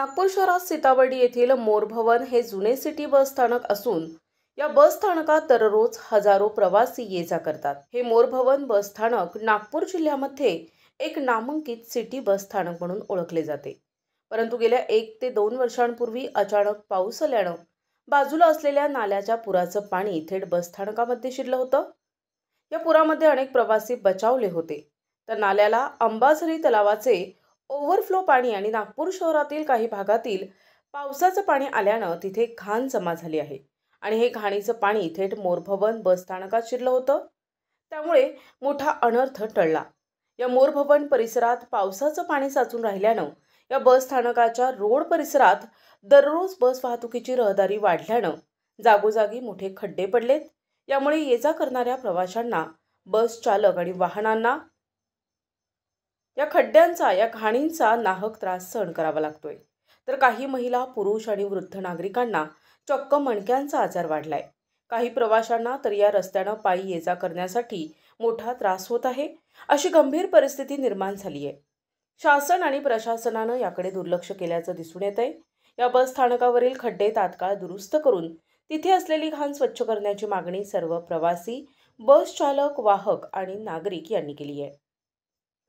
नागपूर शहरात सीताबर्डी येथील मोर भवन हे जुने सिटी बस स्थानक असून या बस स्थानकात दररोज हजारो प्रवासी ये जा करतात। हे मोर भवन बस स्थानक नागपूर जिल्ह्यामध्ये एक नामांकित सिटी बस स्थानक म्हणून ओळखले जाते। परंतु गेल्या 1 ते 2 वर्षांपूर्वी अचानक पाऊस आल्याने बाजूला असलेल्या नाल्याच्या पुराचं पाणी थेट बस स्थानकामध्ये शिरलं होतं। या पुरामध्ये अनेक प्रवासी बचावले होते, तर नाल्याला अंबाझरी तलावाचे ओव्हरफ्लो पाणी आणि नागपूर शहरातील काही भागातील पावसाचं पाणी आल्यानं तिथे घाण जमा झाली आहे आणि हे घाणीचं पाणी थेट मोर भवन बस स्थानकात शिरलं होतं। त्यामुळे मोठा अनर्थ टळला। या मोर भवन परिसरात पावसाचं पाणी साचून राहिल्यानं या बस स्थानकाच्या रोड परिसरात दररोज बस वाहतुकीची रहदारी वाढल्यानं जागोजागी मोठे खड्डे पडलेत। यामुळे ये जा करणाऱ्या प्रवाशांना, बस चालक आणि वाहनांना या खड्ड्यांचा, या घाणींचा नाहक त्रास सहन करावा लागतोय। तर काही महिला, पुरुष आणि वृद्ध नागरिकांना चक्क मणक्यांचा आजार वाढलाय। काही प्रवाशांना तर या रस्त्यानं पायी ये जा करण्यासाठी मोठा त्रास होत आहे, अशी गंभीर परिस्थिती निर्माण झाली आहे। शासन आणि प्रशासनानं याकडे दुर्लक्ष केल्याचं दिसून येतंय। या बस स्थानकावरील खड्डे तात्काळ दुरुस्त करून तिथे असलेली घाण स्वच्छ करण्याची मागणी सर्व प्रवासी, बस चालक, वाहक आणि नागरिक यांनी केली आहे।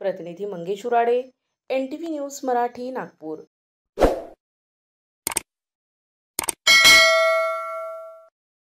प्रतिनिधी मंगेश उराडे, NTV न्यूज मराठी, नागपूर।